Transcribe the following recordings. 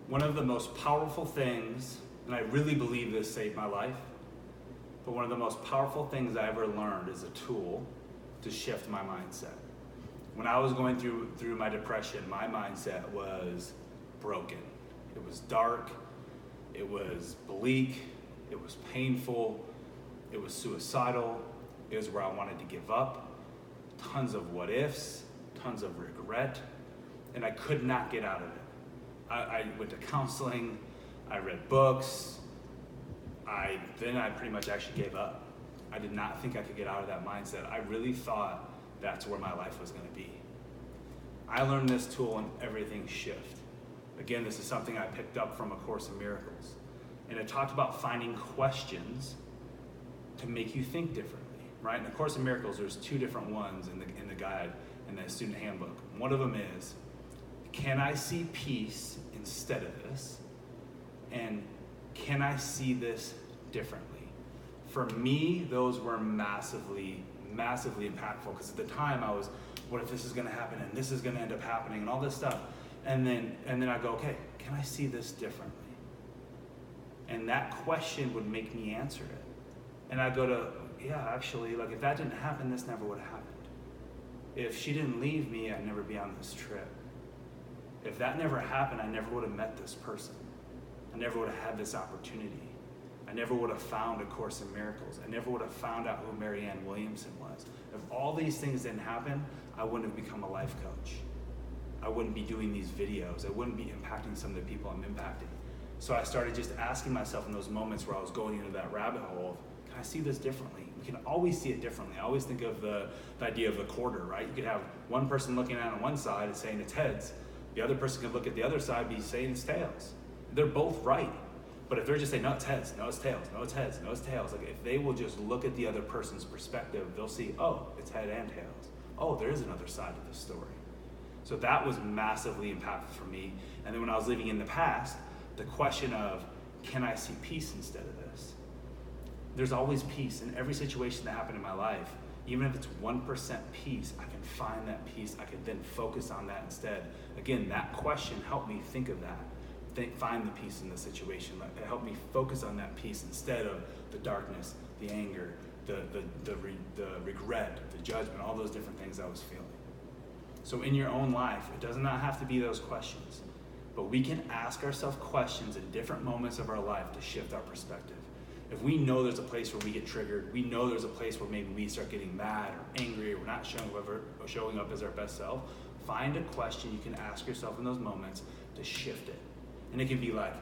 One of the most powerful things, and I really believe this saved my life, but one of the most powerful things I ever learned is a tool to shift my mindset. When I was going through my depression, my mindset was broken. It was dark, it was bleak, it was painful, it was suicidal, it was where I wanted to give up, tons of what ifs, tons of regret, and I could not get out of it. I went to counseling, I read books, then I pretty much actually gave up. I did not think I could get out of that mindset. I really thought that's where my life was going to be. I learned this tool and everything shift. Again, this is something I picked up from A Course in Miracles. And it talked about finding questions to make you think differently, right? In A Course in Miracles, there's two different ones in the guide, in the student handbook. One of them is, can I see peace instead of this? And can I see this differently? For me, those were massively impactful, because at the time I was, what if this is going to happen and this is going to end up happening and all this stuff? And then I go, okay, can I see this differently? And that question would make me answer it. And I go to, yeah, actually, like if that didn't happen, this never would have happened. If she didn't leave me, I'd never be on this trip. If that never happened, I never would have met this person. I never would have had this opportunity. I never would have found A Course in Miracles. I never would have found out who Marianne Williamson was. If all these things didn't happen, I wouldn't have become a life coach. I wouldn't be doing these videos. I wouldn't be impacting some of the people I'm impacting. So I started just asking myself in those moments where I was going into that rabbit hole of, can I see this differently? We can always see it differently. I always think of the idea of the quarter, right? You could have one person looking at it on one side and saying it's heads. The other person could look at the other side and be saying it's tails. They're both right. But if they're just saying, no, it's heads, no, it's tails, no, it's heads, no, it's tails. Like if they will just look at the other person's perspective, they'll see, oh, it's head and tails. Oh, there is another side to this story. So that was massively impactful for me. And then when I was living in the past, the question of, can I see peace instead of this? There's always peace in every situation that happened in my life. Even if it's 1% peace, I can find that peace. I can then focus on that instead. Again, that question helped me think of that. Find the peace in the situation. It helped me focus on that peace instead of the darkness, the anger, the regret, the judgment, all those different things I was feeling. So in your own life, it does not have to be those questions, but we can ask ourselves questions in different moments of our life to shift our perspective. If we know there's a place where we get triggered, we know there's a place where maybe we start getting mad or angry or we're not showing up as our best self, find a question you can ask yourself in those moments to shift it. And it can be like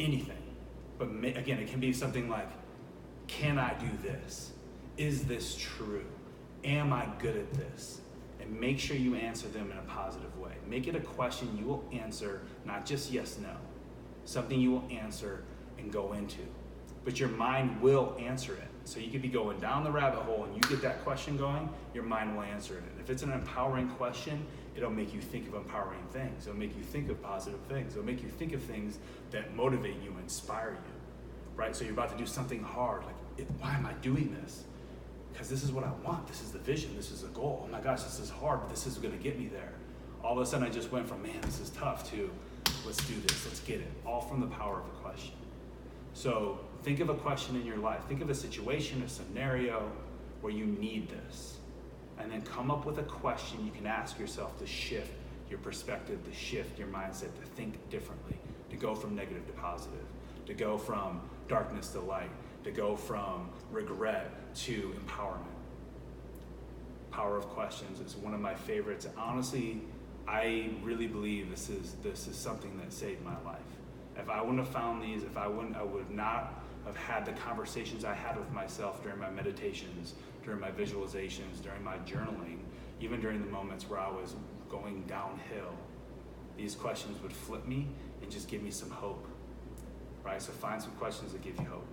anything. But again, it can be something like, can I do this? Is this true? Am I good at this? And make sure you answer them in a positive way. Make it a question you will answer, not just yes, no. Something you will answer and go into. But your mind will answer it. So you could be going down the rabbit hole and you get that question going, your mind will answer it. If it's an empowering question, it'll make you think of empowering things. It'll make you think of positive things. It'll make you think of things that motivate you, inspire you, right? So you're about to do something hard. Like, why am I doing this? Because this is what I want. This is the vision. This is the goal. Oh my gosh, this is hard, but this is going to get me there. All of a sudden, I just went from, man, this is tough, to let's do this. Let's get it. All from the power of a question. So think of a question in your life. Think of a situation, a scenario where you need this. And then come up with a question you can ask yourself to shift your perspective, to shift your mindset, to think differently, to go from negative to positive, to go from darkness to light, to go from regret to empowerment. Power of questions is one of my favorites. Honestly, I really believe this is something that saved my life. If I wouldn't have found these, I would not have had the conversations I had with myself during my meditations, during my visualizations, during my journaling, even during the moments where I was going downhill. These questions would flip me and just give me some hope, right? So find some questions that give you hope.